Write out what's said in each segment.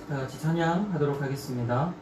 다 같이 찬양하도록 하겠습니다.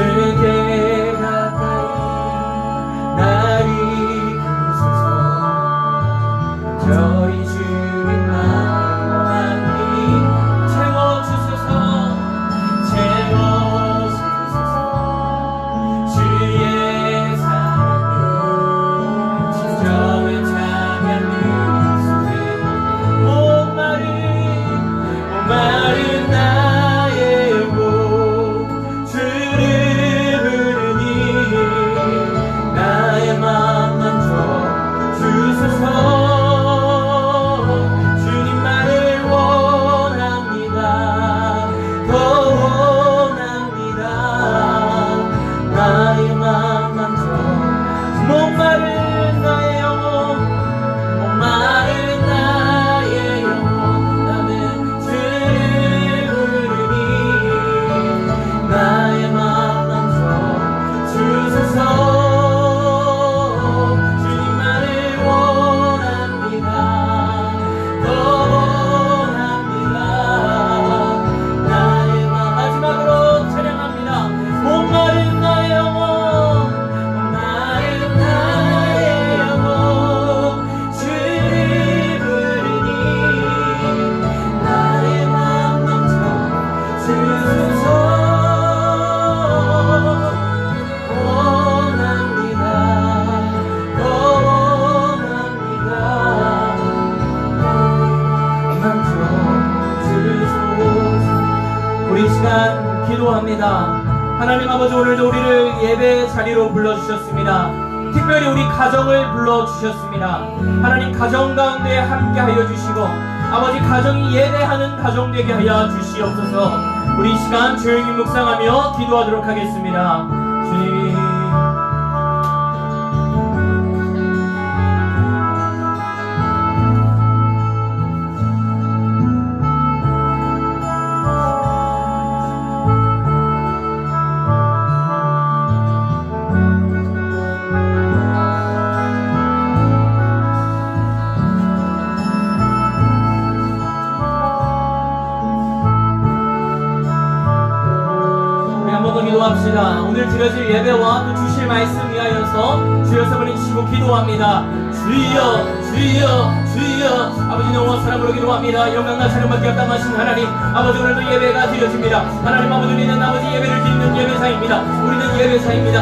주께 가까이 나를 예배 자리로 불러주셨습니다. 특별히 우리 가정을 불러주셨습니다. 하나님 가정 가운데 함께하여 주시고 아버지 가정이 예배하는 가정 되게 하여 주시옵소서. 우리 이 시간 조용히 묵상하며 기도하도록 하겠습니다. 주님, 기도합시다. 오늘 드려질 예배와 또 주실 말씀 위하여서 주여 손을 치고 기도합니다. 주여 주여 주여. 아버지 영원 사랑으로 기도합니다. 영광과 찬양받기 합당하신 하나님, 아버지 오늘도 예배가 드려집니다. 하나님 아버지, 우리는 아버지 예배를 드리는 예배사입니다. 우리는 예배사입니다.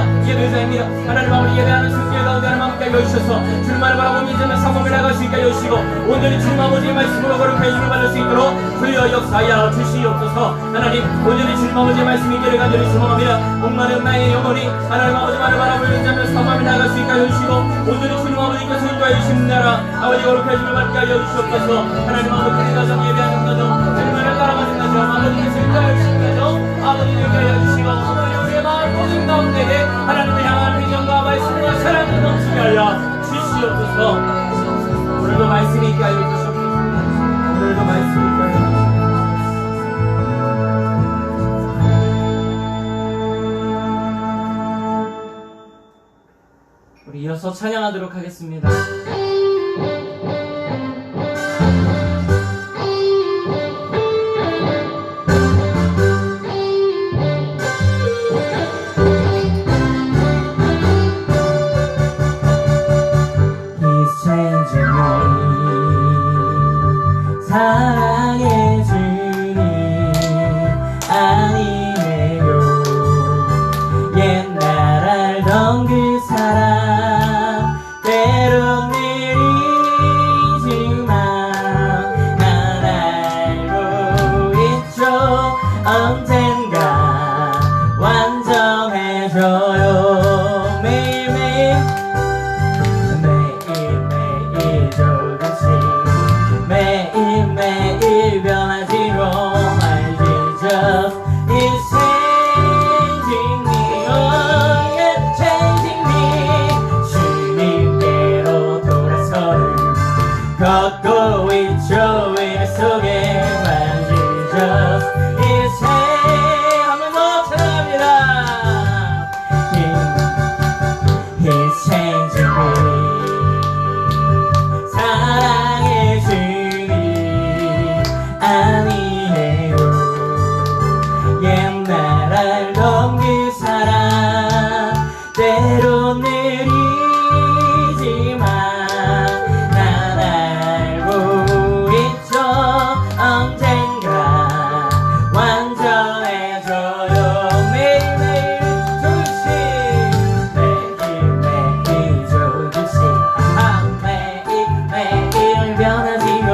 하나님 아버지 예배하는 승질 가운데 하나님 함께 하여 주셔서 주님만을 바라보며 이제는 상황을 나갈 수 있게 하여 주시고 온전히 주님 아버지의 말씀으로 거룩한 힘을 받을 수 있도록 주여 역사하여 주시옵소서. 하나님 온전히 주님 아버지의 말씀이 되를 간절히 소망합니다. 목마른 나의 영혼이 하나님 아버지만을 바라보며 이제는 상황을 나갈 수 있게 하여 주시고 온전히 주님 아버지께서 인도하여 주신 나라 아버지 거룩한 힘을 받게 하여 주시옵소서. 하나님 아버지 그 가정 예배하는 가정, 주님만을 따라가는 가정, 아버지께서 인도하여 주신 가정 아버지 되게 하여 주시고 오늘 우리의 마음 모든 가운데에 하나님을 향한 회전과 말씀과 사랑을 넘치게 하여 주시옵소서. 오늘도 말씀이 있게 하여 주시옵소서. 오늘도 말씀이 있게 하여 주시옵소서. 우리 이어서 찬양하도록 하겠습니다. 사랑의 주님 아니에요. 옛날 알던 그 사람 때론 느리지만 난 알고 있죠. 언젠가 완전해져요. 매일매일 조금씩 매일 변하지로 My Jesus is changing me. Oh yeah, changing me. 주님께로 돌아서는 걷고 있죠. 일 속에 My Jesus is changing. 한번 더 찬양합니다. He's changing me. 사랑의 주님 아니에요. 옛날 알던 그 사람 때론 느리지만 난 알고 있죠. 언젠가 완전해져요. 매일매일 조금씩 매일매일 조금씩 매일 변하지요.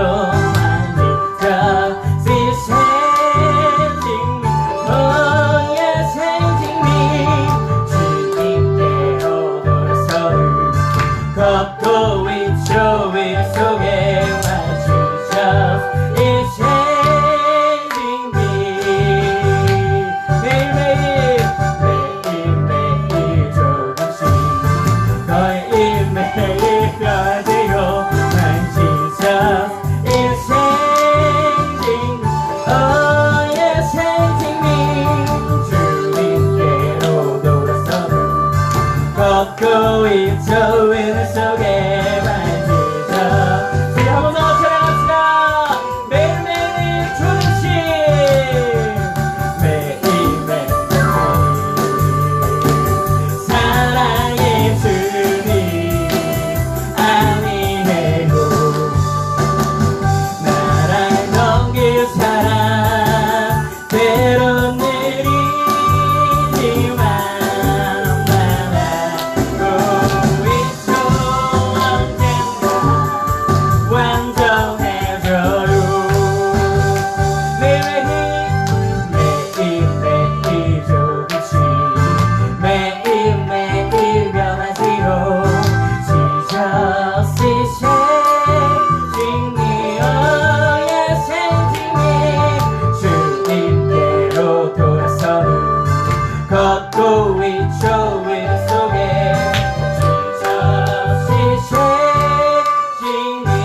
걷고 있죠. 일 속에 My Jesus is changing me. 매일매일 조금씩 매일 변하지요. My Jesus is changing me. Oh yes, changing me. 주님께로 돌아서는 걷고 있죠. 일 속에 My Jesus. 우리 한 번 더 찬양합시다. 매일매일 조금씩 매일매일 사랑의 주님 아니에요. 날 알던 그 사람 때론 느리지만 난 알고 있죠. 언젠가 비춰 위로 속에 Jesus is changing me.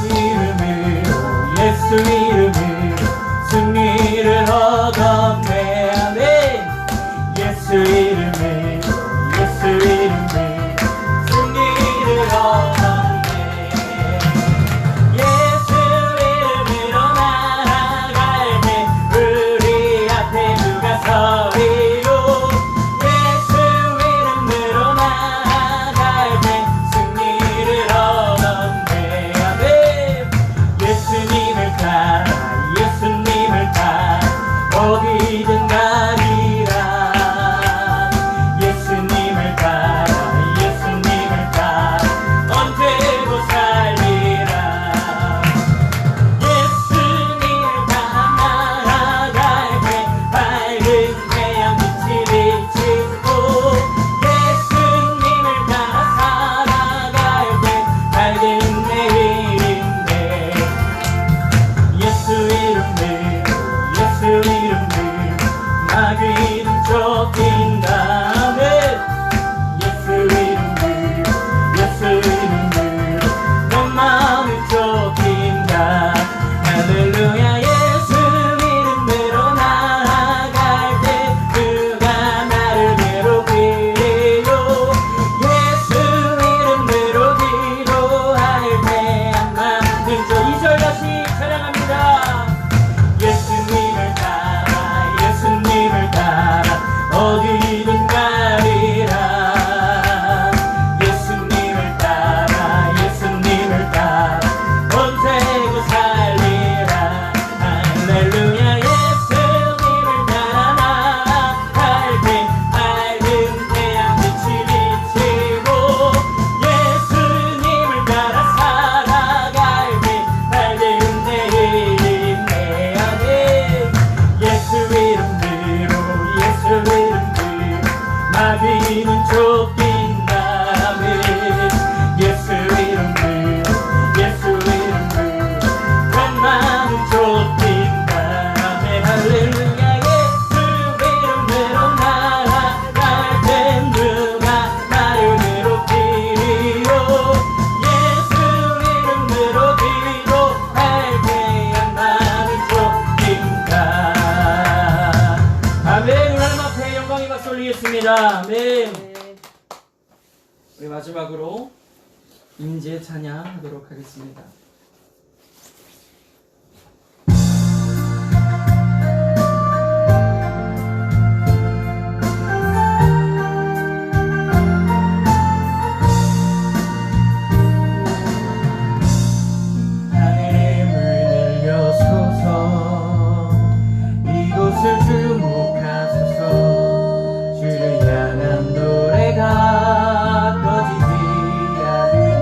이름으로 예수 이름으로 승리를 얻었네. 아멘. 예수 이름으로 예수 이름으로 승리를 얻었네. 예수 이름으로 날아갈 때 우리 앞에 누가 서리요. 예수 이름으로 날아갈 때 승리를 얻었네. 아멘. 예수님을 따라 예수님을 따라 어디든 가리라. 예수님을 따라 예수님을 따라 언제고 살리라. 예수님을 따라 날아갈 때 밝은 태양빛이 비치고 예수님을 따라 살아갈 때 밝은 내일인데 예수 이름으로 예수 이름으로 마귀는 쫓긴다네. 예수 이름으로 예수 이름으로 내 마음을 쫓긴다. 할렐루야. 예수 이름으로 나아갈 때 누가 나를 괴롭히요. 예수 이름으로 기도할 때 한마음은 저 2절 다시 찬양합니다. 예수님을 따라 예수님을 따라 어디든 가리라. 예수님을 따라 예수님을 따라 언제고 살리라. 할렐루야. 예수님을 따라 나아갈 때 밝은 태양빛이 비치고 예수님을 따라 살아갈 때 밝은 내일인데. 아멘. 예수 이름으로 예수 이름으로 마귀는 쫓긴다네. 예수 이름으로 예수 이름으로 겁나는 쫓긴다. 아멘. 할렐루야. 예수 이름으로 날아갈 때 누가 나를 괴롭히리요. 예수 이름으로 기도할 때 한마음이 쫓긴다. 아멘. 하나님 앞에 영광의 박수 올리겠습니다. 아멘. 우리 마지막으로 임재 찬양하도록 하겠습니다. 하늘의 문을 여소서 이곳을 주목하소서. 주를 향한 노래가 꺼지지 않으니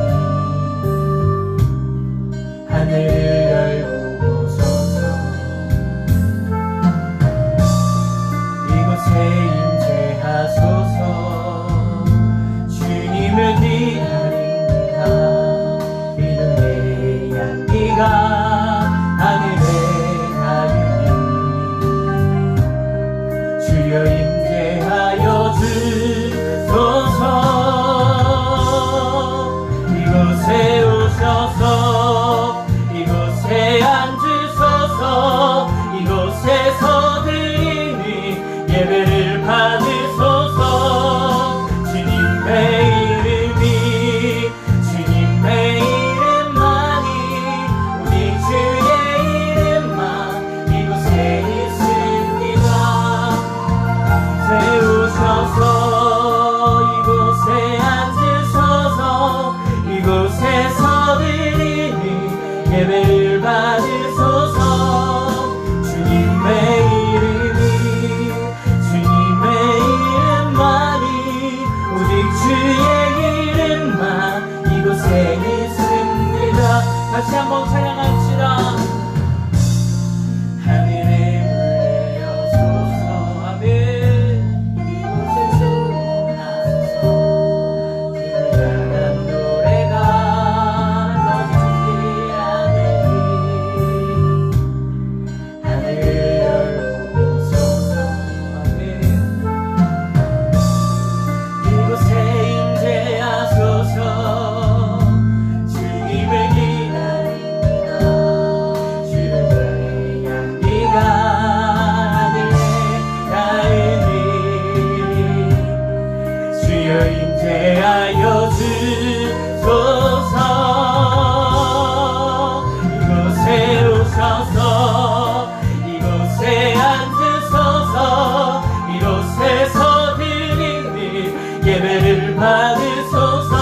예배를 받으소서.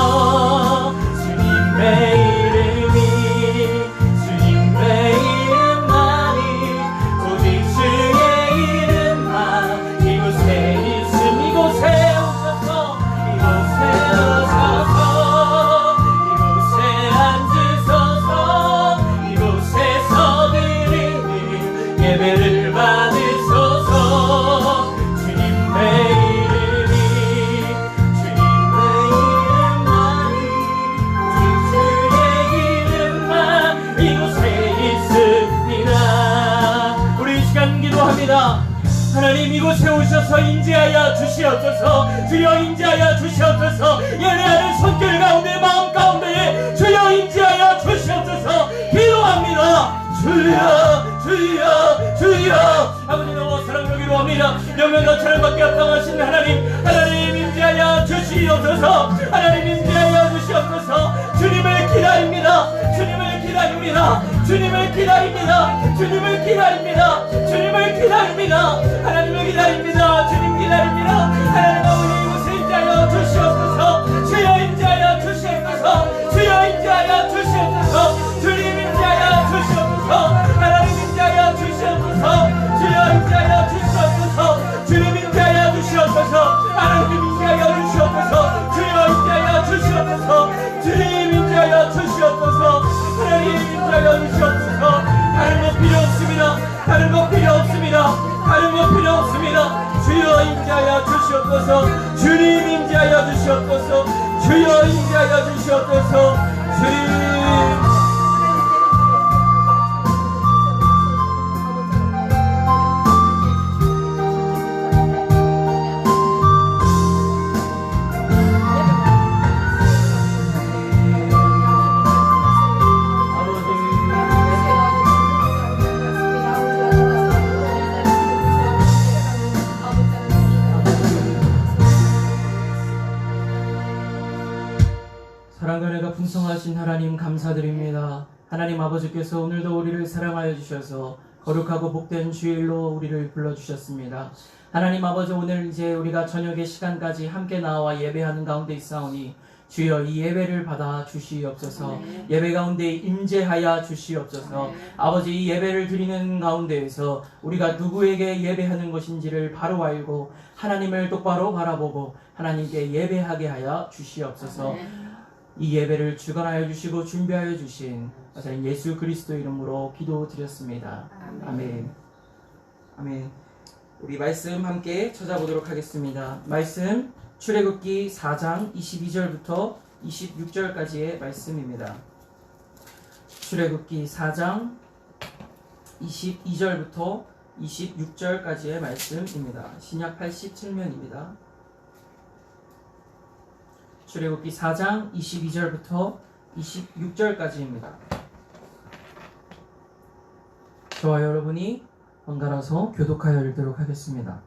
주님의 이름이 주님의 이름만이 오직 주의 이름만 이곳에 있음. 이곳에 오셔서 이곳에 오셔서 이곳에 앉으소서. 이곳에서 드리는 예배를 받으소서. 주님의 이름이 주님의 이름만이 오직 주의 이름만 이곳에 있습니다. 우리 이 시간 기도합니다. 하나님 이곳에 오셔서 인지하여 주시옵소서. 주여 인지하여 주시옵소서. 예배하는 손길 가운데 마음 가운데에 주여 인지하여 주시옵소서. 기도합니다. 주여 주여 주여. 아버지 너무 사랑으로 기도합니다. 명령과 찬양받게 합당하신 하나님 인지하여 주시옵소서. 하나님 인지하여 주시옵소서. 주님을 기다립니다. 주님을 기다립니다. 주님을 기다립니다. 주님을 기다립니다. 주님을 기다립니다. 하나님을 기다립니다. 주님 기다립니다. 하나님 아버지 이곳에 인자하여 주시옵소서. 주여 인자하여 주시옵소서. 주여 인자하여 주시옵소서. 주님 인자하여 주시옵소서. 하나님 인자하여 주시옵소서. 주여 인자하여 주시옵소서. 주님 인자하여 주시옵소서. 하나님 인자하여 주시옵소서. 주여 인자하여 주시옵소서. 주님 인자하여 주시옵소서. 하나님 인자하여 주시옵소서. 다른 것 필요 없습니다. 다른 것 필요 없습니다. 다른 것 필요 없습니다. 주여 인자하여 주시옵소서. 주님 인자하여 주시옵소서. 주여 인자하여 주시옵소서. 주님 사랑과 은혜가 풍성하신 하나님 감사드립니다. 하나님 아버지께서 오늘도 우리를 사랑하여 주셔서 거룩하고 복된 주일로 우리를 불러주셨습니다. 하나님 아버지 오늘 이제 우리가 저녁의 시간까지 함께 나와 예배하는 가운데 있사오니 주여 이 예배를 받아 주시옵소서. 예배 가운데 임재하여 주시옵소서. 아버지 이 예배를 드리는 가운데에서 우리가 누구에게 예배하는 것인지를 바로 알고 하나님을 똑바로 바라보고 하나님께 예배하게 하여 주시옵소서. 이 예배를 주관하여 주시고 준비하여 주신 예수 그리스도 이름으로 기도드렸습니다. 아멘. 아멘. 우리 말씀 함께 찾아보도록 하겠습니다. 말씀 출애굽기 4장 22절부터 26절까지의 말씀입니다. 출애굽기 4장 22절부터 26절까지의 말씀입니다. 신약 87면입니다. 출애굽기 4장 22절부터 26절까지입니다. 저와 여러분이 번갈아서 교독하여 읽도록 하겠습니다.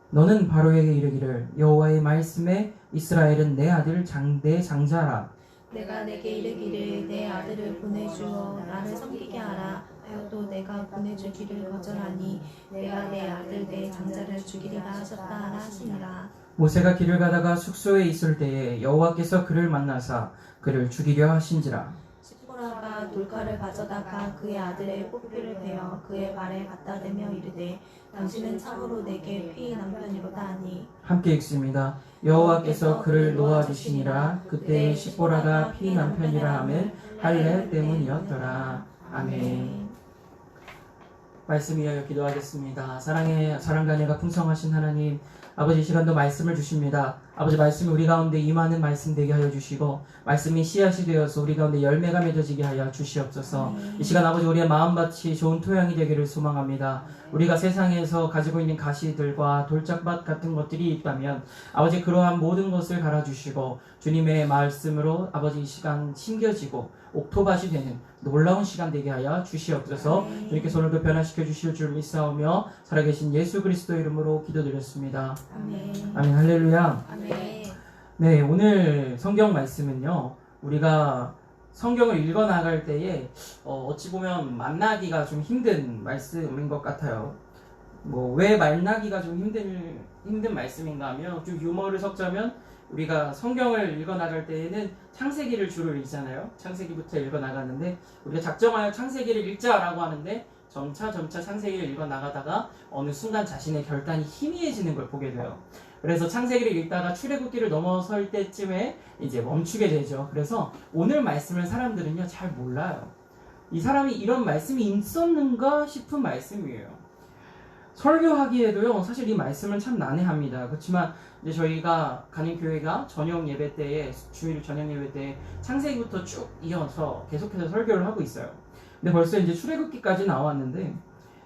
너는 바로에게 이르기를 여호와의 말씀에 이스라엘은 내 아들 내 장자라. 내가 내게 이르기를 내 아들을 보내주어 나를 섬기게 하라 하여도 내가 보내주기를 거절하니 내가 내 아들 내 장자를 죽이리라 하셨다 하시니라. 모세가 길을 가다가 숙소에 있을 때에 여호와께서 그를 만나사 그를 죽이려 하신지라. 시보라가 돌칼을 가져다가 그의 아들의 뽀삐를 베어 그의 발에 갖다 대며 이르되 당신은 참으로 내게 피의 남편이로다 하니. 함께 읽습니다. 여호와께서 그를 놓아주시니라. 그때에 시보라가 피의 남편이라 하면 할례 때문이었더라. 아멘. 말씀 위하여 기도하겠습니다. 사랑과 은혜가 풍성하신 하나님, 아버지 이 시간도 말씀을 주십니다. 아버지 말씀이 우리 가운데 임하는 말씀 되게 하여 주시고 말씀이 씨앗이 되어서 우리 가운데 열매가 맺어지게 하여 주시옵소서. 이 시간 아버지 우리의 마음밭이 좋은 토양이 되기를 소망합니다. 우리가 세상에서 가지고 있는 가시들과 돌짝밭 같은 것들이 있다면 아버지 그러한 모든 것을 갈아주시고 주님의 말씀으로 아버지 이 시간 심겨지고 옥토밭이 되는 놀라운 시간 되게 하여 주시옵소서. 주님께서 오늘도 변화시켜 주실 줄 믿사오며 살아계신 예수 그리스도 이름으로 기도드렸습니다. 아멘. 아멘. 할렐루야. 아멘. 네, 오늘 성경 말씀은요, 우리가 성경을 읽어 나갈 때에 어찌 보면 만나기가 좀 힘든 말씀인 것 같아요. 뭐 왜 말나기가 좀 힘든 말씀인가 하면 좀 유머를 섞자면 우리가 성경을 읽어 나갈 때에는 창세기를 주로 읽잖아요. 창세기부터 읽어 나가는데 우리가 작정하여 창세기를 읽자라고 하는데 점차 창세기를 읽어 나가다가 어느 순간 자신의 결단이 희미해지는 걸 보게 돼요. 그래서 창세기를 읽다가 출애굽기를 넘어설 때쯤에 이제 멈추게 되죠. 그래서 오늘 말씀을 사람들은요 잘 몰라요. 이 사람이 이런 말씀이 있었는가 싶은 말씀이에요. 설교하기에도요 사실 이 말씀은 참 난해합니다. 그렇지만 이제 저희가 가는 교회가 저녁 예배 때에 주일 저녁 예배 때에 창세기부터 쭉 이어서 계속해서 설교를 하고 있어요. 근데 벌써 이제 출애굽기까지 나왔는데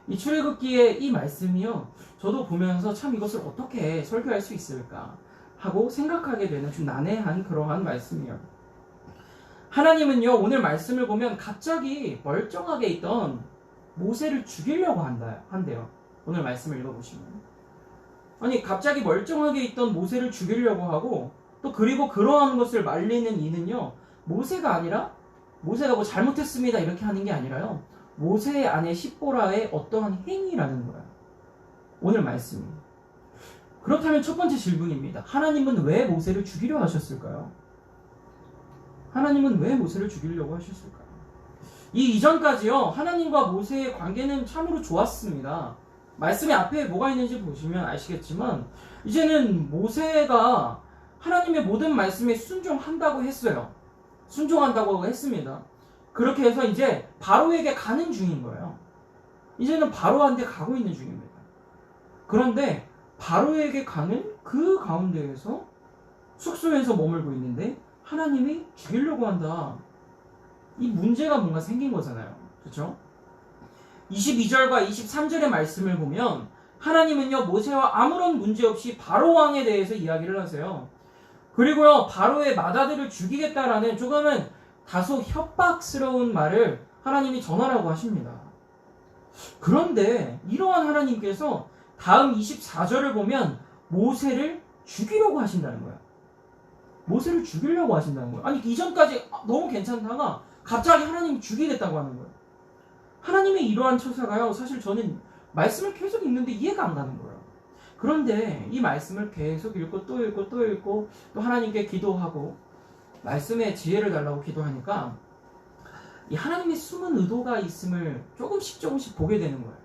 이 출애굽기의 이 말씀이요 저도 보면서 참 이것을 어떻게 설교할 수 있을까 하고 생각하게 되는 좀 난해한 그러한 말씀이에요. 하나님은요 오늘 말씀을 보면 갑자기 멀쩡하게 있던 모세를 죽이려고 한대요. 오늘 말씀을 읽어보시면 아니 갑자기 멀쩡하게 있던 모세를 죽이려고 하고 또 그리고 그러한 것을 말리는 이는요 모세가 아니라 모세가 뭐 잘못했습니다 이렇게 하는 게 아니라요 모세의 아내 십보라의 어떠한 행위라는 거예요. 오늘 말씀이. 그렇다면 첫 번째 질문입니다. 하나님은 왜 모세를 죽이려 하셨을까요? 하나님은 왜 모세를 죽이려고 하셨을까요? 이 이전까지요 하나님과 모세의 관계는 참으로 좋았습니다. 말씀의 앞에 뭐가 있는지 보시면 아시겠지만 이제는 모세가 하나님의 모든 말씀에 순종한다고 했어요. 순종한다고 했습니다. 그렇게 해서 이제 바로에게 가는 중인 거예요. 이제는 바로한테 가고 있는 중입니다. 그런데 바로에게 가는 그 가운데에서 숙소에서 머물고 있는데 하나님이 죽이려고 한다. 이 문제가 뭔가 생긴 거잖아요. 그렇죠? 22절과 23절의 말씀을 보면 하나님은요 모세와 아무런 문제 없이 바로 왕에 대해서 이야기를 하세요. 그리고요 바로의 맏아들을 죽이겠다라는 조금은 다소 협박스러운 말을 하나님이 전하라고 하십니다. 그런데 이러한 하나님께서 다음 24절을 보면 모세를 죽이려고 하신다는 거예요. 모세를 죽이려고 하신다는 거예요. 아니 이전까지 너무 괜찮다가 갑자기 하나님이 죽이겠다고 하는 거예요. 하나님의 이러한 처사가요 사실 저는 말씀을 계속 읽는데 이해가 안 가는 거예요. 그런데 이 말씀을 계속 읽고 또 읽고 또 읽고 또 하나님께 기도하고 말씀의 지혜를 달라고 기도하니까 이 하나님의 숨은 의도가 있음을 조금씩 보게 되는 거예요.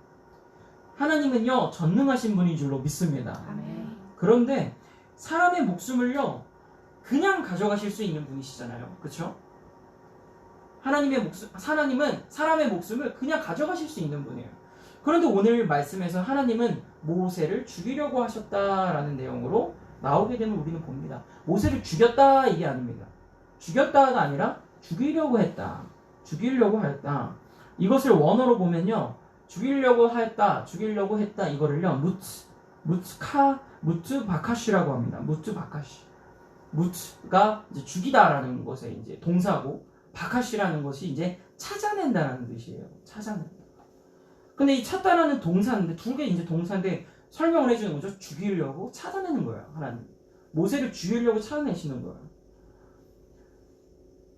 하나님은요 전능하신 분인 줄로 믿습니다. 아멘. 그런데 사람의 목숨을요 그냥 가져가실 수 있는 분이시잖아요. 그렇죠? 하나님은 사람의 목숨을 그냥 가져가실 수 있는 분이에요. 그런데 오늘 말씀에서 하나님은 모세를 죽이려고 하셨다라는 내용으로 나오게 되면 우리는 봅니다. 모세를 죽였다 이게 아닙니다. 죽였다가 아니라 죽이려고 했다. 죽이려고 하였다. 이것을 원어로 보면요. 죽이려고 했다 이거를요. 무츠 바카시라고 합니다. 무츠 바카시. 무츠가 이제 죽이다라는 것의 이제 동사고 바카시라는 것이 이제 찾아낸다라는 뜻이에요. 찾아낸다. 근데 이 찾다라는 동사인데 두 개 이제 동사인데 설명을 해주는 거죠. 죽이려고 찾아내는 거예요. 하나님. 모세를 죽이려고 찾아내시는 거예요.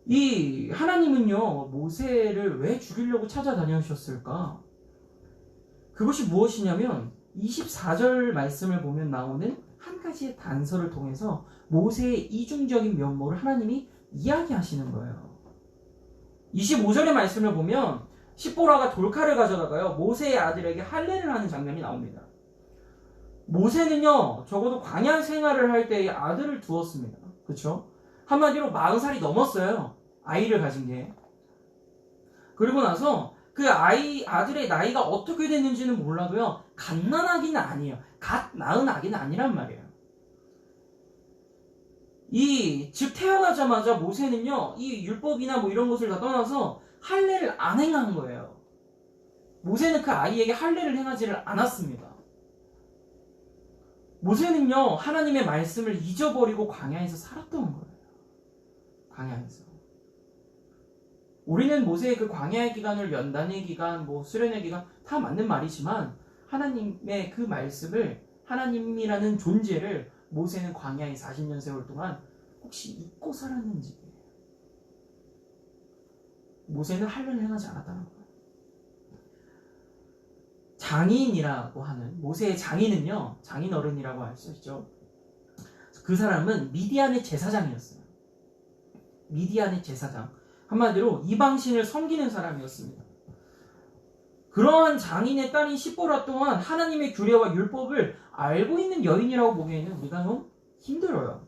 이 하나님은요 모세를 왜 죽이려고 찾아다니셨을까? 그것이 무엇이냐면 24절 말씀을 보면 나오는 한 가지의 단서를 통해서 모세의 이중적인 면모를 하나님이 이야기하시는 거예요. 25절의 말씀을 보면 십보라가 돌칼을 가져다가요 모세의 아들에게 할례를 하는 장면이 나옵니다. 모세는요 적어도 광야 생활을 할 때의 아들을 두었습니다. 그렇죠? 한마디로 40살이 넘었어요. 아이를 가진 게. 그리고 나서 그 아들의 나이가 어떻게 됐는지는 몰라도요 갓난아기는 아니에요. 갓 낳은 아기는 아니란 말이에요. 즉 태어나자마자 모세는요 이 율법이나 뭐 이런 것을 다 떠나서 할례를 안 행한 거예요. 모세는 그 아이에게 할례를 행하지를 않았습니다. 모세는요 하나님의 말씀을 잊어버리고 광야에서 살았던 거예요. 광야에서. 우리는 모세의 그 광야의 기간을 연단의 기간, 뭐 수련의 기간 다 맞는 말이지만 하나님의 그 말씀을 하나님이라는 존재를 모세는 광야의 40년 세월 동안 혹시 잊고 살았는지 모세는 할례를 행하지 않았다는 거예요. 장인이라고 하는 모세의 장인은요, 장인 어른이라고 할 수 있죠. 그 사람은 미디안의 제사장이었어요. 미디안의 제사장. 한마디로 이방신을 섬기는 사람이었습니다. 그러한 장인의 딸인 시보라 또한 하나님의 규례와 율법을 알고 있는 여인이라고 보기에는 우리가 너무 힘들어요.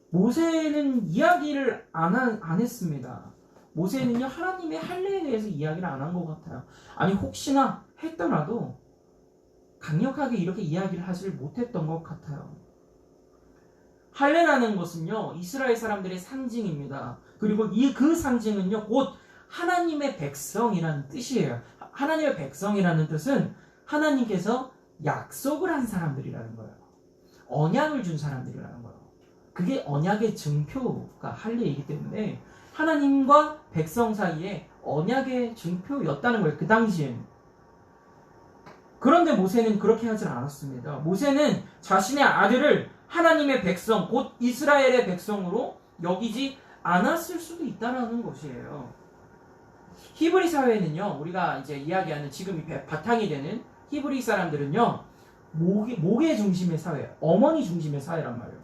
모세는 이야기를 안 했습니다. 모세는요, 하나님의 할례에 대해서 이야기를 안 한 것 같아요. 아니, 혹시나 했더라도 강력하게 이렇게 이야기를 하질 못했던 것 같아요. 할례라는 것은요, 이스라엘 사람들의 상징입니다. 그리고 그 상징은요, 곧 하나님의 백성이라는 뜻이에요. 하나님의 백성이라는 뜻은 하나님께서 약속을 한 사람들이라는 거예요. 언약을 준 사람들이라는 거예요. 그게 언약의 증표가 할례이기 때문에 하나님과 백성 사이에 언약의 증표였다는 거예요. 그 당시엔. 그런데 모세는 그렇게 하질 않았습니다. 모세는 자신의 아들을 하나님의 백성, 곧 이스라엘의 백성으로 여기지 않았을 수도 있다는 것이에요. 히브리 사회는요, 우리가 이제 이야기하는 지금 바탕이 되는 히브리 사람들은요, 모계 중심의 사회예요. 어머니 중심의 사회란 말이에요.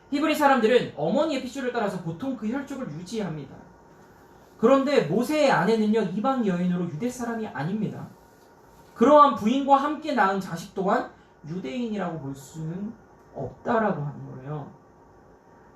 히브리 사람들은 어머니의 핏줄을 따라서 보통 그 혈족을 유지합니다. 그런데 모세의 아내는요, 이방 여인으로 유대 사람이 아닙니다. 그러한 부인과 함께 낳은 자식 또한 유대인이라고 볼 수는 없다라고 하는 거예요.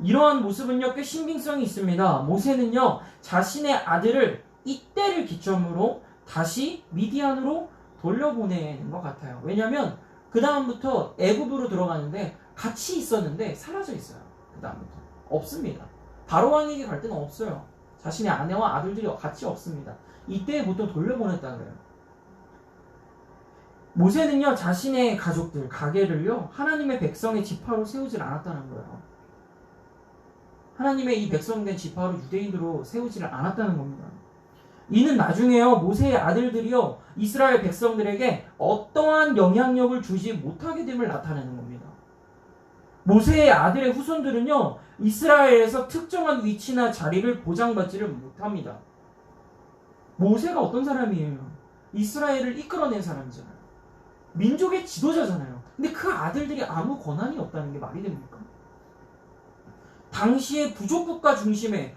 이러한 모습은요, 꽤 신빙성이 있습니다. 모세는요, 자신의 아들을 이때를 기점으로 다시 미디안으로 돌려보내는 것 같아요. 왜냐하면 그 다음부터 애굽으로 들어가는데 같이 있었는데 사라져 있어요. 그 다음부터 없습니다. 바로 왕에게 갈 때는 없어요. 자신의 아내와 아들들이 같이 없습니다. 이때 보통 돌려보냈다 그래요. 모세는요, 자신의 가족들, 가게를요, 하나님의 백성의 지파로 세우질 않았다는 거예요. 하나님의 이 백성된 지파로 유대인으로 세우지를 않았다는 겁니다. 이는 나중에요, 모세의 아들들이요, 이스라엘 백성들에게 어떠한 영향력을 주지 못하게 됨을 나타내는 겁니다. 모세의 아들의 후손들은요, 이스라엘에서 특정한 위치나 자리를 보장받지를 못합니다. 모세가 어떤 사람이에요? 이스라엘을 이끌어낸 사람이잖아요. 민족의 지도자잖아요. 근데 그 아들들이 아무 권한이 없다는 게 말이 됩니까? 당시의 부족국가 중심의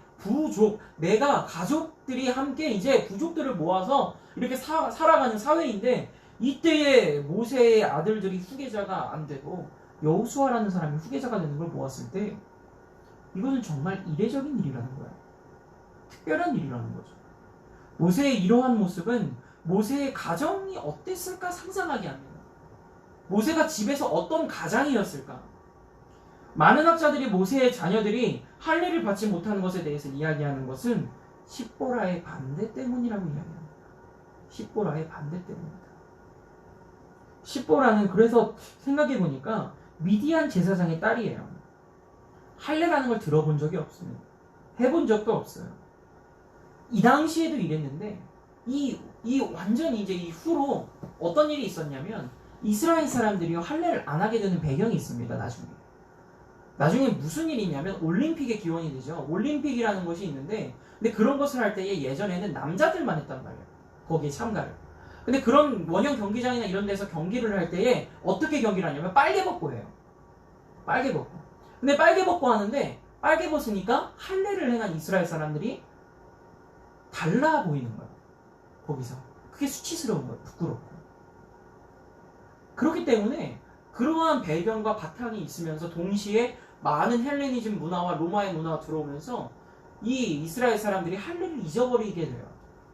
내가 가족들이 함께 이제 부족들을 모아서 이렇게 살아가는 사회인데, 이때의 모세의 아들들이 후계자가 안 되고 여호수아라는 사람이 후계자가 되는 걸 보았을 때 이것은 정말 이례적인 일이라는 거예요. 특별한 일이라는 거죠. 모세의 이러한 모습은 모세의 가정이 어땠을까 상상하게 합니다. 모세가 집에서 어떤 가장이었을까? 많은 학자들이 모세의 자녀들이 할례를 받지 못하는 것에 대해서 이야기하는 것은 십보라의 반대 때문이라고 이야기합니다. 십보라의 반대 때문입니다. 십보라는 그래서 생각해보니까 미디안 제사장의 딸이에요. 할례라는 걸 들어본 적이 없습니다. 해본 적도 없어요. 이 당시에도 이랬는데 완전히 이제 이 후로 어떤 일이 있었냐면, 이스라엘 사람들이 할례를 안 하게 되는 배경이 있습니다. 나중에 무슨 일이 있냐면 올림픽의 기원이 되죠. 올림픽이라는 것이 있는데, 근데 그런 것을 할 때에 예전에는 남자들만 했단 말이에요. 거기에 참가를. 근데 그런 원형 경기장이나 이런 데서 경기를 할 때에 어떻게 경기를 하냐면 빨개 벗고 해요. 빨개 벗고. 근데 빨개 벗고 하는데, 빨개 벗으니까 할례를 행한 이스라엘 사람들이 달라 보이는 거예요. 거기서. 그게 수치스러운 거예요. 부끄럽고. 그렇기 때문에 그러한 배경과 바탕이 있으면서 동시에 많은 헬레니즘 문화와 로마의 문화가 들어오면서 이 이스라엘 사람들이 할례를 잊어버리게 돼요.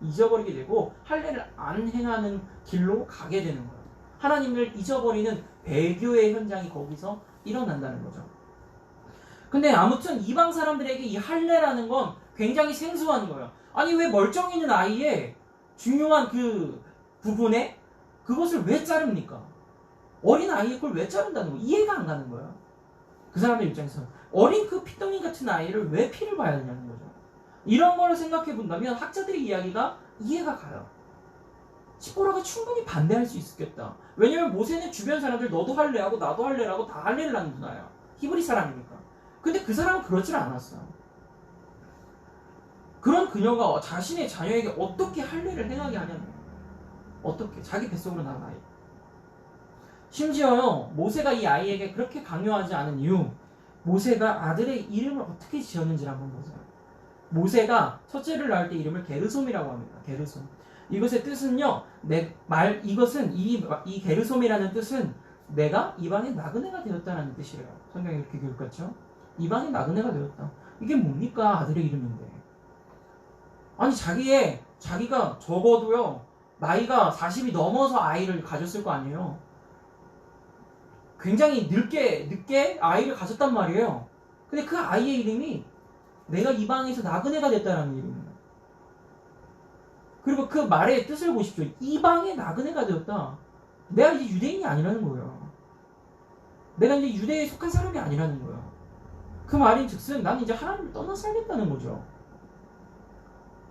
잊어버리게 되고 할례를 안 행하는 길로 가게 되는 거예요. 하나님을 잊어버리는 배교의 현장이 거기서 일어난다는 거죠. 근데 아무튼 이방 사람들에게 이 할례라는 건 굉장히 생소한 거예요. 아니, 왜 멀쩡히 있는 아이의 중요한 그 부분에 그것을 왜 자릅니까? 어린 아이의 걸 왜 자른다는 거예요? 이해가 안 가는 거예요. 그 사람들 입장에서 어린 그 피덩이 같은 아이를 왜 피를 봐야 되냐는 거죠. 이런 걸 생각해 본다면 학자들의 이야기가 이해가 가요. 십보라가 충분히 반대할 수 있겠다. 왜냐면 모세는 주변 사람들 너도 할례하고 나도 할례라고 다 할례를 하는 문화예요. 히브리 사람이니까. 근데 그 사람은 그러질 않았어요. 그런 그녀가 자신의 자녀에게 어떻게 할례를 행하게 하냐는 거예요. 어떻게? 자기 뱃속으로 낳은 아이. 심지어요, 모세가 이 아이에게 그렇게 강요하지 않은 이유, 모세가 아들의 이름을 어떻게 지었는지를 한번 보세요. 모세가 첫째를 낳을 때 이름을 게르솜이라고 합니다. 게르솜. 이것의 뜻은요, 이것은 이 게르솜이라는 뜻은 내가 이방의 나그네가 되었다는 뜻이래요. 성경이 이렇게 교육같죠? 이방의 나그네가 되었다. 이게 뭡니까? 아들의 이름인데. 아니, 자기가 적어도요, 나이가 40이 넘어서 아이를 가졌을 거 아니에요. 굉장히 늦게 아이를 가졌단 말이에요. 근데 그 아이의 이름이 내가 이방에서 나그네가 됐다라는 이름이에요. 그리고 그 말의 뜻을 보십시오. 이방의 나그네가 되었다. 내가 이제 유대인이 아니라는 거예요. 내가 이제 유대에 속한 사람이 아니라는 거예요. 그 말인 즉슨 나는 이제 하나님을 떠나 살겠다는 거죠.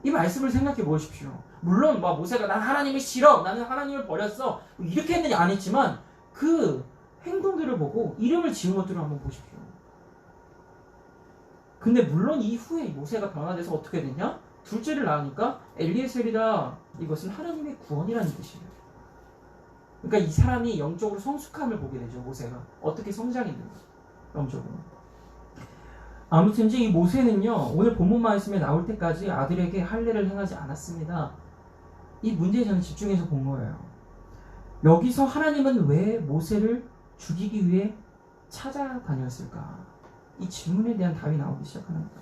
이 말씀을 생각해 보십시오. 물론 모세가 난 하나님을 싫어, 나는 하나님을 버렸어, 이렇게 했느냐 안 했지만 그 행동들을 보고 이름을 지은 것들을 한번 보십시오. 근데 물론 이후에 모세가 변화돼서 어떻게 됐냐? 둘째를 낳으니까 엘리에셀이다. 이것은 하나님의 구원이라는 뜻이에요. 그러니까 이 사람이 영적으로 성숙함을 보게 되죠. 모세가 어떻게 성장했는가 영적으로. 아무튼 이제 이 모세는요, 오늘 본문 말씀에 나올 때까지 아들에게 할례를 행하지 않았습니다. 이 문제에 저는 집중해서 본 거예요. 여기서 하나님은 왜 모세를 죽이기 위해 찾아다녔을까? 이 질문에 대한 답이 나오기 시작합니다.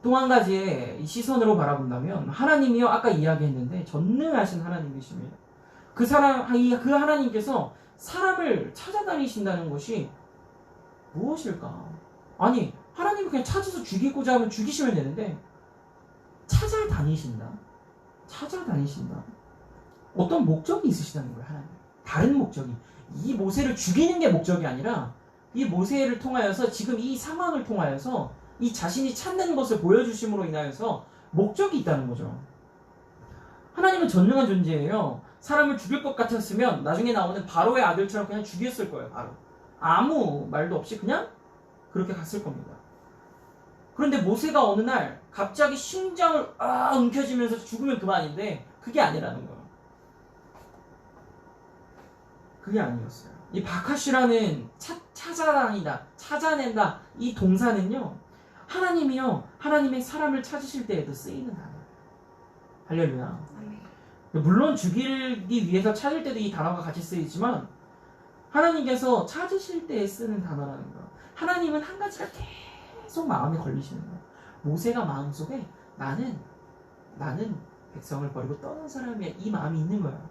또 한 가지의 시선으로 바라본다면 하나님이요, 아까 이야기했는데 전능하신 하나님이십니다. 그 하나님께서 사람을 찾아다니신다는 것이 무엇일까? 아니, 하나님이 그냥 찾아서 죽이고자 하면 죽이시면 되는데 찾아다니신다. 어떤 목적이 있으시다는 거예요, 하나님. 다른 목적이. 이 모세를 죽이는 게 목적이 아니라 이 모세를 통하여서 지금 이 상황을 통하여서 이 자신이 찾는 것을 보여주심으로 인하여서 목적이 있다는 거죠. 하나님은 전능한 존재예요. 사람을 죽일 것 같았으면 나중에 나오는 바로의 아들처럼 그냥 죽였을 거예요. 바로. 아무 말도 없이 그냥 그렇게 갔을 겁니다. 그런데 모세가 어느 날 갑자기 심장을 움켜쥐면서 죽으면 그만인데 그게 아니라는 거예요. 그게 아니었어요. 이 바카슈라는 찾아낸다 이 동사는요, 하나님의 사람을 찾으실 때에도 쓰이는 단어예요. 할렐루야. 물론 죽이기 위해서 찾을 때도 이 단어가 같이 쓰이지만 하나님께서 찾으실 때에 쓰는 단어라는 거예요. 하나님은 한 가지가 계속 마음에 걸리시는 거예요. 모세가 마음속에 나는 백성을 버리고 떠난 사람이야, 이 마음이 있는 거예요.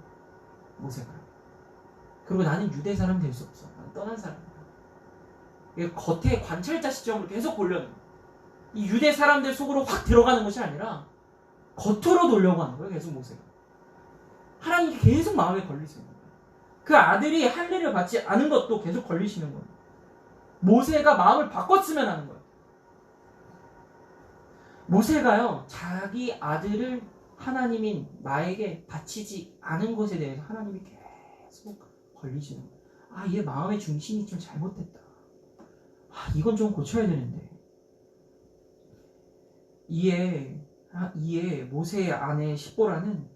모세가. 그리고 나는 유대 사람 될 수 없어. 나는 떠난 사람이야. 겉에 관찰자 시점으로 계속 보려는 거예요. 이 유대 사람들 속으로 확 들어가는 것이 아니라 겉으로 돌려고 하는 거예요. 계속 모세가. 하나님이 계속 마음에 걸리시는 거예요. 그 아들이 할례를 받지 않은 것도 계속 걸리시는 거예요. 모세가 마음을 바꿨으면 하는 거예요. 모세가요, 자기 아들을 하나님인 나에게 바치지 않은 것에 대해서 하나님이 계속 걸리시는 거예요. 얘 마음의 중심이 좀 잘못됐다. 이건 좀 고쳐야 되는데. 이에 모세의 아내 십보라는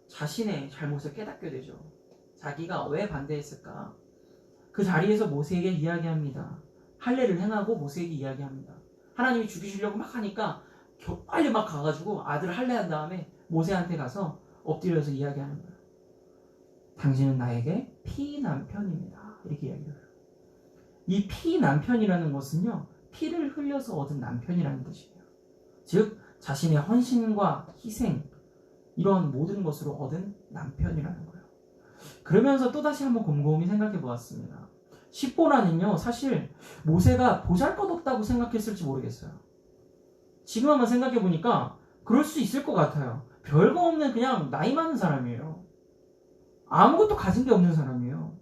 자신의 잘못을 깨닫게 되죠. 자기가 왜 반대했을까? 그 자리에서 모세에게 이야기합니다. 할례를 행하고 모세에게 이야기합니다. 하나님이 죽이시려고 막 하니까 빨리 막 가가지고 아들을 할례한 다음에 모세한테 가서 엎드려서 이야기하는 거예요. 당신은 나에게 피남편입니다. 이렇게 이야기를 해요. 이 피남편이라는 것은요, 피를 흘려서 얻은 남편이라는 뜻이에요. 즉 자신의 헌신과 희생, 이런 모든 것으로 얻은 남편이라는 거예요. 그러면서 또다시 한번 곰곰이 생각해 보았습니다. 십보라는요, 사실 모세가 보잘것없다고 생각했을지 모르겠어요. 지금 한번 생각해 보니까 그럴 수 있을 것 같아요. 별거 없는 그냥 나이 많은 사람이에요. 아무것도 가진 게 없는 사람이에요.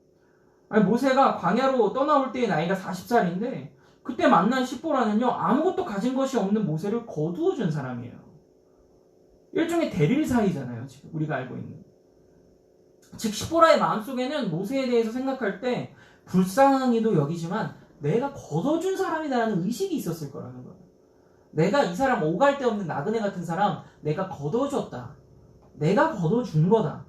모세가 광야로 떠나올 때의 나이가 40살인데 그때 만난 십보라는요, 아무것도 가진 것이 없는 모세를 거두어 준 사람이에요. 일종의 대릴 사이잖아요, 지금 우리가 알고 있는. 즉 십보라의 마음속에는 모세에 대해서 생각할 때 불쌍하기도 여기지만 내가 걷어준 사람이다라는 의식이 있었을 거라는 거예요. 내가 이 사람 오갈 데 없는 나그네 같은 사람 내가 걷어줬다. 내가 거둬준 거다.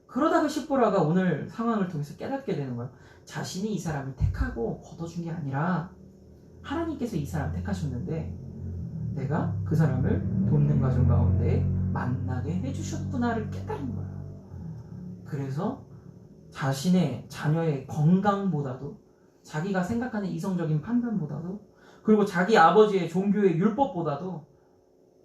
그러다가 십보라가 오늘 상황을 통해서 깨닫게 되는 거예요. 자신이 이 사람을 택하고 거둬준 게 아니라 하나님께서 이 사람을 택하셨는데 내가 그 사람을 돕는 과정 가운데 만나게 해주셨구나를 깨달은 거예요. 그래서 자신의 자녀의 건강보다도 자기가 생각하는 이성적인 판단보다도 그리고 자기 아버지의 종교의 율법보다도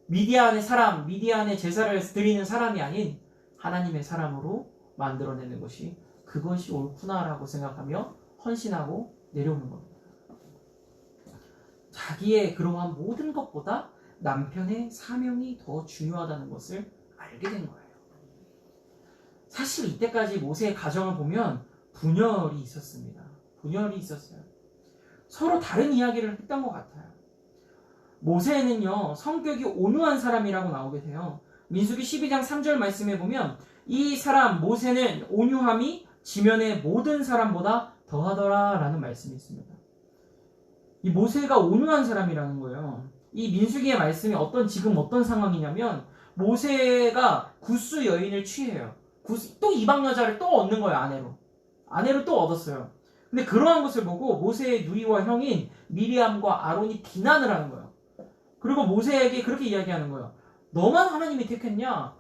미디안의 사람, 미디안의 제사를 드리는 사람이 아닌 하나님의 사람으로 만들어내는 것이 그것이 옳구나라고 생각하며 헌신하고 내려오는 겁니다. 자기의 그러한 모든 것보다 남편의 사명이 더 중요하다는 것을 알게 된 거예요. 사실 이때까지 모세의 가정을 보면 분열이 있었습니다. 분열이 있었어요. 서로 다른 이야기를 했던 것 같아요. 모세는요, 성격이 온유한 사람이라고 나오게 돼요. 민수기 12장 3절 말씀에 보면 이 사람 모세는 온유함이 지면의 모든 사람보다 더하더라 라는 말씀이 있습니다. 이 모세가 온유한 사람이라는 거예요. 이 민수기의 말씀이 지금 어떤 상황이냐면 모세가 구스 여인을 취해요. 또 이방 여자를 또 얻는 거예요. 아내로 또 얻었어요. 근데 그러한 것을 보고 모세의 누이와 형인 미리암과 아론이 비난을 하는 거예요. 그리고 모세에게 그렇게 이야기하는 거예요. 너만 하나님이 택했냐?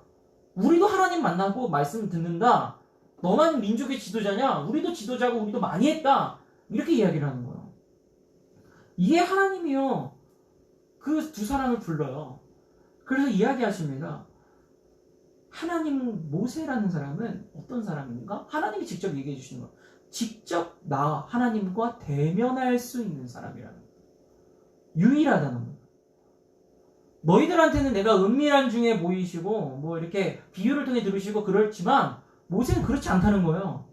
우리도 하나님 만나고 말씀 듣는다. 너만 민족의 지도자냐? 우리도 지도자고 우리도 많이 했다. 이렇게 이야기를 하는 거예요. 이게 하나님이요. 그 두 사람을 불러요. 그래서 이야기하십니다. 하나님 모세라는 사람은 어떤 사람인가? 하나님이 직접 얘기해 주시는 거예요. 직접 나 하나님과 대면할 수 있는 사람이라는 거예요. 유일하다는 거예요. 너희들한테는 내가 은밀한 중에 보이시고 뭐 이렇게 비유를 통해 들으시고 그렇지만 모세는 그렇지 않다는 거예요.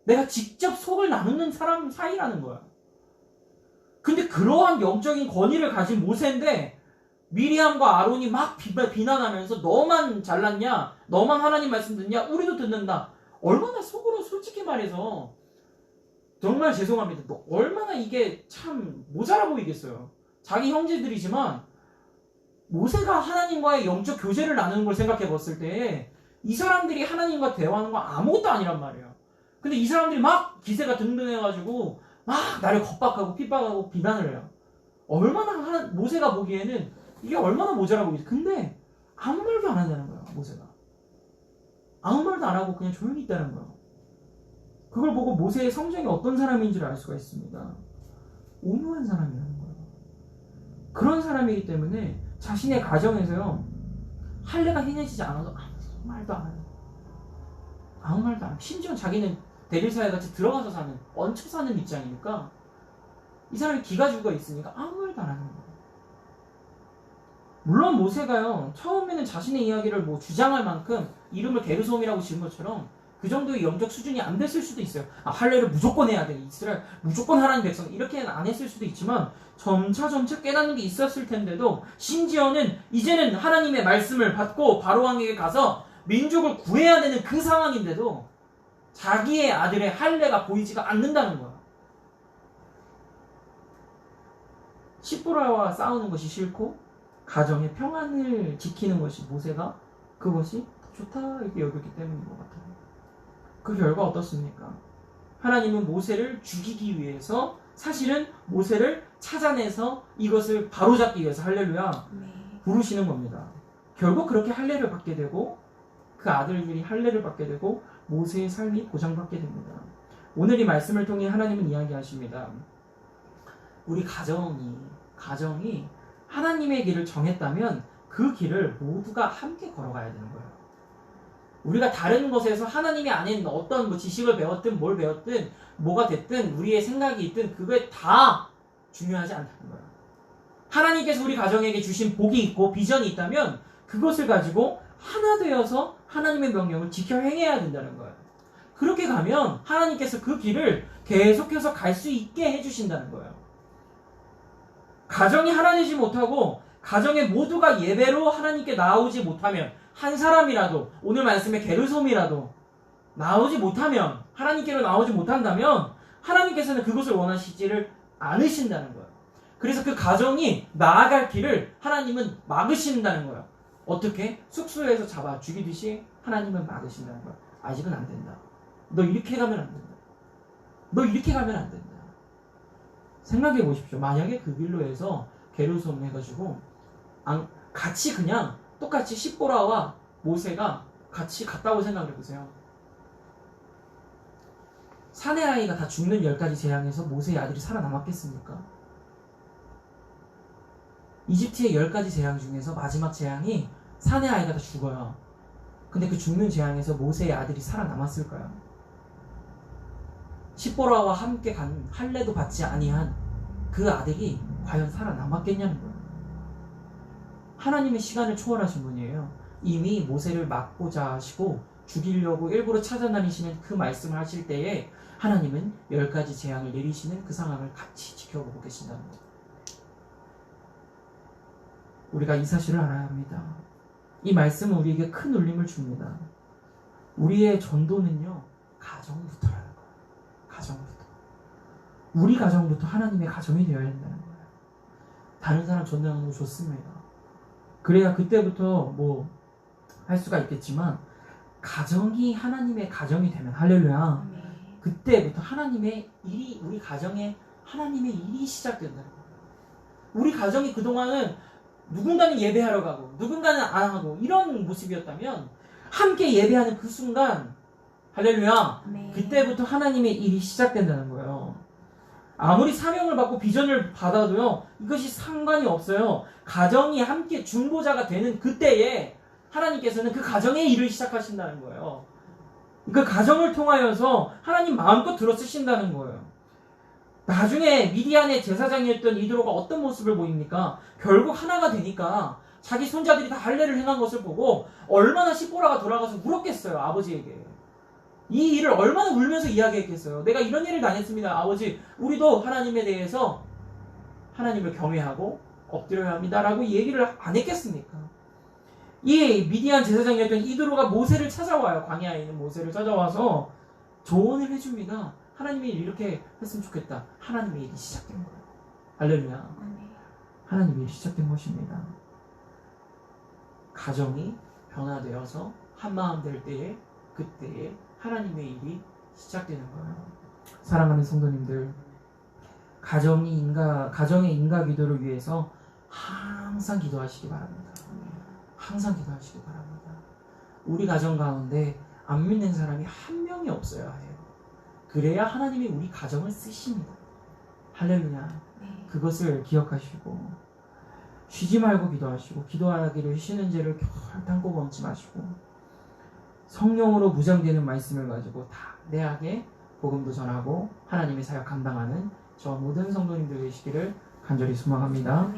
내가 직접 속을 나누는 사람 사이라는 거야. 근데 그러한 영적인 권위를 가진 모세인데 미리암과 아론이 막 비난하면서 너만 잘났냐? 너만 하나님 말씀 듣냐? 우리도 듣는다. 얼마나 속으로 솔직히 말해서 정말 죄송합니다. 얼마나 이게 참 모자라 보이겠어요. 자기 형제들이지만 모세가 하나님과의 영적 교제를 나누는 걸 생각해 봤을 때 이 사람들이 하나님과 대화하는 건 아무것도 아니란 말이에요. 근데 이 사람들이 막 기세가 등등해가지고 막 나를 겁박하고 핍박하고 비난을 해요. 얼마나 모세가 보기에는 이게 얼마나 모자라 보이지. 근데 아무 말도 안 한다는 거예요. 모세가 아무 말도 안 하고 그냥 조용히 있다는 거예요. 그걸 보고 모세의 성정이 어떤 사람인 줄 알 수가 있습니다. 온유한 사람이라는 거예요. 그런 사람이기 때문에 자신의 가정에서요 할례가 행해지지 않아도 아무 말도 안 해요. 아무 말도 안 해요. 심지어 자기는 대리사회 같이 들어가서 사는 얹혀 사는 입장이니까 이 사람이 기가 죽어 있으니까 아무 말도 안 하는 거예요. 물론 모세가요 처음에는 자신의 이야기를 뭐 주장할 만큼 이름을 게르솜이라고 지은 것처럼 그 정도의 영적 수준이 안 됐을 수도 있어요. 할례를 무조건 해야 돼. 이스라엘 무조건 하라는 백성 이렇게는 안 했을 수도 있지만 점차 깨닫는 게 있었을 텐데도 심지어는 이제는 하나님의 말씀을 받고 바로왕에게 가서 민족을 구해야 되는 그 상황인데도 자기의 아들의 할례가 보이지가 않는다는 거야. 십보라와 싸우는 것이 싫고 가정의 평안을 지키는 것이 모세가 그것이 좋다 이렇게 여겼기 때문인 것 같아요. 그 결과 어떻습니까? 하나님은 모세를 죽이기 위해서 사실은 모세를 찾아내서 이것을 바로잡기 위해서 할렐루야 부르시는 겁니다. 결국 그렇게 할례를 받게 되고 그 아들들이 할례를 받게 되고 모세의 삶이 보장받게 됩니다. 오늘 이 말씀을 통해 하나님은 이야기하십니다. 우리 가정이 하나님의 길을 정했다면 그 길을 모두가 함께 걸어가야 되는 거예요. 우리가 다른 것에서 하나님이 아닌 어떤 뭐 지식을 배웠든 뭘 배웠든 뭐가 됐든 우리의 생각이 있든 그게 다 중요하지 않다는 거예요. 하나님께서 우리 가정에게 주신 복이 있고 비전이 있다면 그것을 가지고 하나 되어서 하나님의 명령을 지켜 행해야 된다는 거예요. 그렇게 가면 하나님께서 그 길을 계속해서 갈 수 있게 해주신다는 거예요. 가정이 하나 되지 못하고 가정의 모두가 예배로 하나님께 나오지 못하면 한 사람이라도 오늘 말씀의 게르솜이라도 나오지 못하면 하나님께로 나오지 못한다면 하나님께서는 그것을 원하시지를 않으신다는 거예요. 그래서 그 가정이 나아갈 길을 하나님은 막으신다는 거예요. 어떻게? 숙소에서 잡아 죽이듯이 하나님은 막으신다는 거야. 아직은 안 된다. 너 이렇게 가면 안 된다. 너 이렇게 가면 안 된다. 생각해 보십시오. 만약에 그 길로 해서 게르솜 해가지고 같이 그냥 똑같이 십보라와 모세가 같이 갔다고 생각을 해보세요. 사내 아이가 다 죽는 10가지 재앙에서 모세의 아들이 살아남았겠습니까? 이집트의 10가지 재앙 중에서 마지막 재앙이 사내 아이가 다 죽어요. 근데 그 죽는 재앙에서 모세의 아들이 살아남았을까요? 십보라와 함께 간 할례도 받지 아니한 그 아들이 과연 살아남았겠냐는 거예요. 하나님의 시간을 초월하신 분이에요. 이미 모세를 막고자 하시고 죽이려고 일부러 찾아다니시는 그 말씀을 하실 때에 하나님은 10가지 재앙을 내리시는 그 상황을 같이 지켜보고 계신다는 거예요. 우리가 이 사실을 알아야 합니다. 이 말씀은 우리에게 큰 울림을 줍니다. 우리의 전도는요, 가정부터라는 거예요. 가정부터. 우리 가정부터 하나님의 가정이 되어야 된다는 거예요. 다른 사람 전도하는 거 좋습니다. 그래야 그때부터 뭐 할 수가 있겠지만, 가정이 하나님의 가정이 되면, 할렐루야, 그때부터 하나님의 일이, 우리 가정에 하나님의 일이 시작된다는 거예요. 우리 가정이 그동안은 누군가는 예배하러 가고 누군가는 안 하고 이런 모습이었다면, 함께 예배하는 그 순간, 할렐루야, 그때부터 하나님의 일이 시작된다는 거예요. 아무리 사명을 받고 비전을 받아도요, 이것이 상관이 없어요. 가정이 함께 중보자가 되는 그때에 하나님께서는 그 가정의 일을 시작하신다는 거예요. 그 가정을 통하여서 하나님 마음껏 들어쓰신다는 거예요. 나중에 미디안의 제사장이었던 이드로가 어떤 모습을 보입니까? 결국 하나가 되니까 자기 손자들이 다 할례를 행한 것을 보고 얼마나 십보라가 돌아가서 울었겠어요, 아버지에게. 이 일을 얼마나 울면서 이야기했겠어요. 내가 이런 일을 당했습니다, 아버지. 우리도 하나님에 대해서 하나님을 경외하고 엎드려야 합니다 라고 얘기를 안 했겠습니까? 이 미디안 제사장이었던 이드로가 모세를 찾아와요. 광야에 있는 모세를 찾아와서 조언을 해줍니다. 하나님이 이렇게 했으면 좋겠다. 하나님의 일이 시작된 거예요. 할렐루야. 하나님의 일이 시작된 것입니다. 가정이 변화되어서 한마음 될 때에, 그때에 하나님의 일이 시작되는 거예요. 사랑하는 성도님들, 가정의 인가 기도를 위해서 항상 기도하시기 바랍니다. 항상 기도하시기 바랍니다. 우리 가정 가운데 안 믿는 사람이 한 명이 없어야 해요. 그래야 하나님이 우리 가정을 쓰십니다. 할렐루야. 그것을 기억하시고 쉬지 말고 기도하시고, 기도하기를 쉬는 죄를 결단코 범치 마시고, 성령으로 무장되는 말씀을 가지고 담대하게 복음도 전하고 하나님의 사역 감당하는 저 모든 성도님들 되시기를 간절히 소망합니다.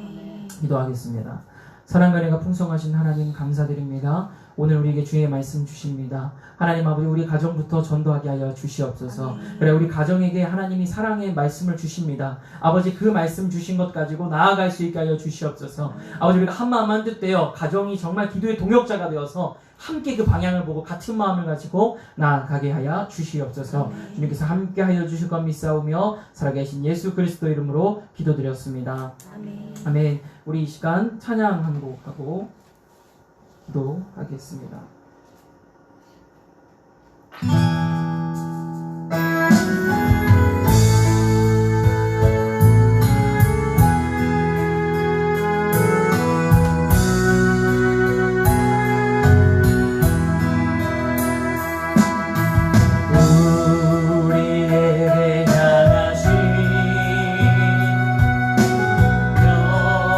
기도하겠습니다. 사랑과 은혜가 풍성하신 하나님 감사드립니다. 오늘 우리에게 주의 말씀 주십니다. 하나님 아버지, 우리 가정부터 전도하게 하여 주시옵소서. 그래, 우리 가정에게 하나님이 사랑의 말씀을 주십니다. 아버지, 그 말씀 주신 것 가지고 나아갈 수 있게 하여 주시옵소서. 아버지, 우리가 한 마음 한 뜻 되어 가정이 정말 기도의 동역자가 되어서 함께 그 방향을 보고 같은 마음을 가지고 나아가게 하여 주시옵소서. 주님께서 함께 하여 주실 것 믿사오며 살아계신 예수 그리스도 이름으로 기도드렸습니다. 아멘. 우리 이 시간 찬양 한 곡하고 기도하겠습니다.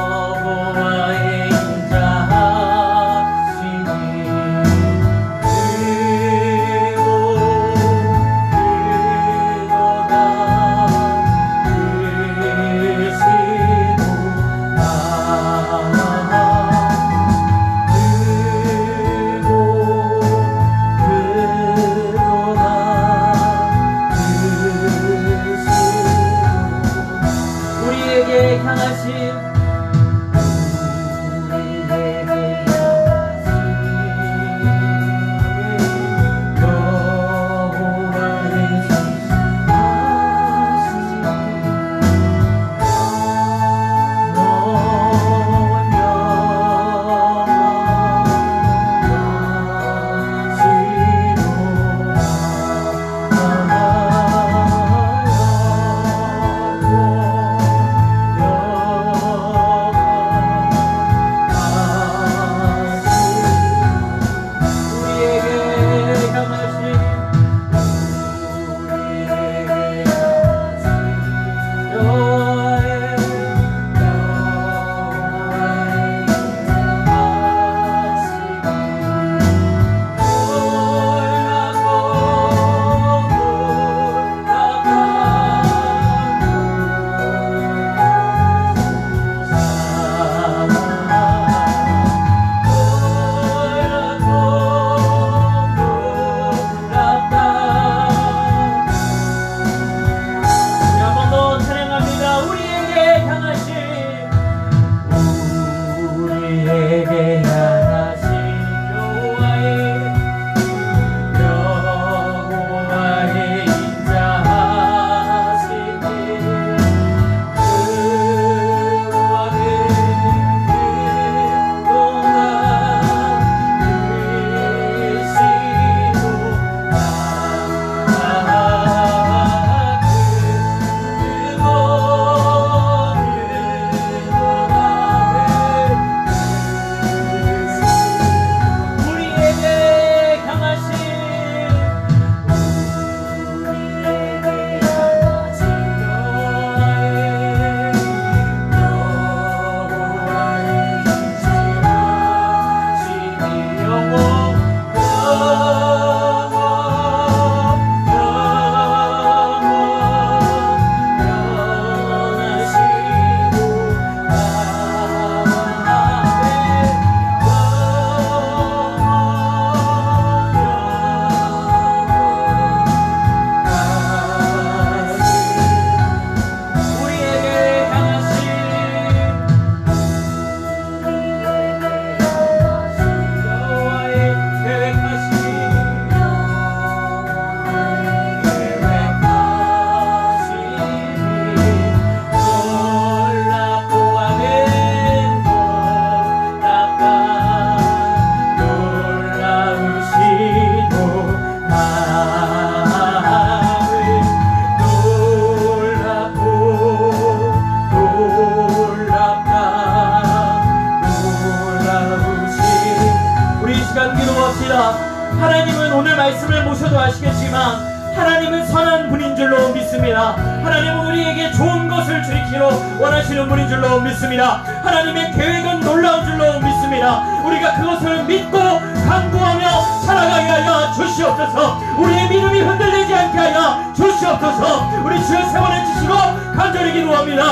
여호와의 인자하시니 원하시는 분인 줄로 믿습니다. 하나님의 계획은 놀라운 줄로 믿습니다. 우리가 그것을 믿고 간구하며 살아가게 하여 주시옵소서. 우리의 믿음이 흔들리지 않게 하여 주시옵소서. 우리 주여 세원해 주시고 간절히 기도합니다.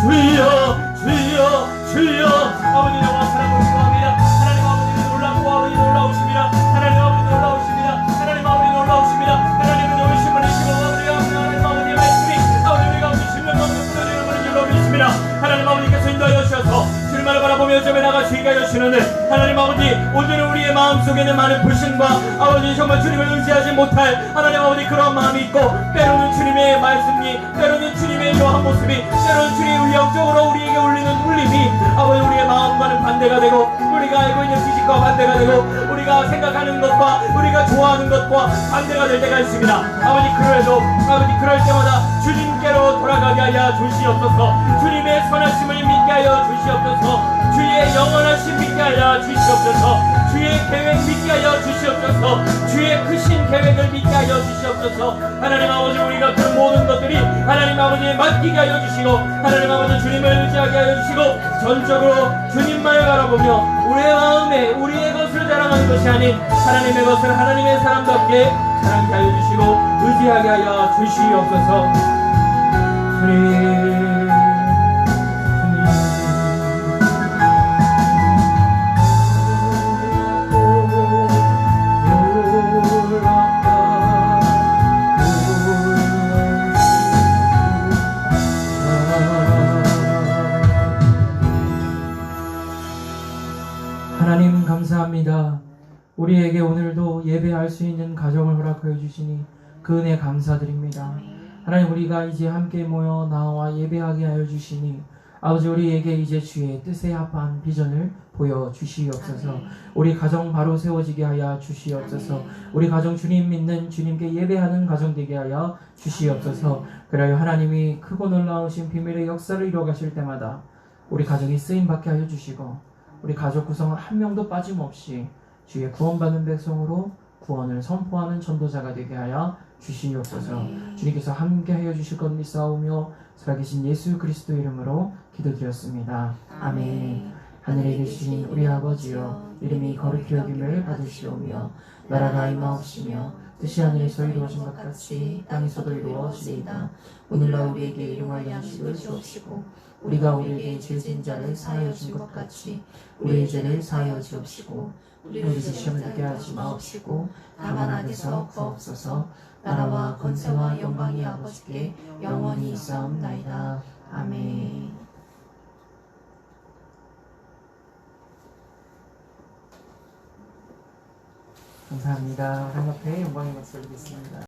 주여 주여 주여. 아버지 영원 사랑으로 기도합니다. 하나님 아버지는 놀랍고 아버지 놀라우십니다. 하나님 아버지 놀라우십니다. 하나님 아버지 놀라우십니다. 하나님은 오신 분이시고 아버지가 하나님 아버지의 말씀이 아버지 우리가 오늘 10년 넘게 부어지는 분인 줄로 믿습니다. 하나님 아버지께서 인도하여 주셔서 주님만을 바라보며 점에 나가 주의가 하여 주시는 하나님 아버지, 오늘은 우리의 마음속에는 많은 불신과 아버지 정말 주님을 의지하지 못할 하나님 아버지 그런 마음이 있고, 때로는 주님의 말씀이, 때로는 주님의 이러한 모습이, 때로는 주님의 위협적으로 우리에게 울리는 울림이 아버지 우리의 마음과는 반대가 되고, 우리가 알고 있는 지식과 반대가 되고, 우리가 생각하는 것과 우리가 좋아하는 것과 반대가 될 때가 있습니다. 아버지 그래도 아버지 그럴 때마다 주님께로 돌아가게 하여 주시옵소서. 주님의 선하심을 믿게 하여 주시옵소서. 주의 영원하심 믿게 하여 주시옵소서. 주의 계획 믿게 하여 주시옵소서. 주의 크신 계획을 믿게 하여 주시옵소서. 하나님 아버지 우리가 그 모든 것들이 하나님 아버지에 맡기게 하여 주시고, 하나님 아버지 주님을 의지하게 하여 주시고, 전적으로 주님만을 바라보며 우리의 마음에 우리의 것을 자랑하는 것이 아닌 하나님의 것을 하나님의 사람답게 사랑케 하여 주시고 의지하게 하여 주시옵소서. 주님 하나님 감사합니다. 우리에게 오늘도 예배할 수 있는 가정을 허락하여 주시니 그 은혜 감사드립니다. 하나님 우리가 이제 함께 모여 나와 예배하게 하여 주시니 아버지 우리에게 이제 주의 뜻에 합한 비전을 보여주시옵소서. 우리 가정 바로 세워지게 하여 주시옵소서. 우리 가정 주님 믿는 주님께 예배하는 가정 되게 하여 주시옵소서. 그래야 하나님이 크고 놀라우신 비밀의 역사를 이루어가실 때마다 우리 가정이 쓰임받게 하여 주시고, 우리 가족 구성은 한 명도 빠짐없이 주의 구원받는 백성으로 구원을 선포하는 전도자가 되게 하여 주시옵소서. 주님께서 함께 하여 주실 것 믿사오며 살아계신 예수 그리스도 이름으로 기도드렸습니다. 아멘. 하늘에 계신 우리 아버지여, 이름이 거룩히 여김을 받으시오며 나라가 임하옵시며 뜻이 하늘에서 이루어진 것 같이 땅에서도 이루어지리이다. 오늘날 우리에게 일용할 양식을 주옵시고, 우리가 우리에게 죄 지은 자를 사하여 준 것 같이 우리의 죄를 사하여 주옵시고, 우리를 시험에 들게 하지 마옵시고 다만 악에서 구하옵소서. 나라와 권세와 영광이 아버지께 영원히 있사옵나이다. 아멘. 감사합니다. 하나님 앞에 영광의 박수 드리겠습니다.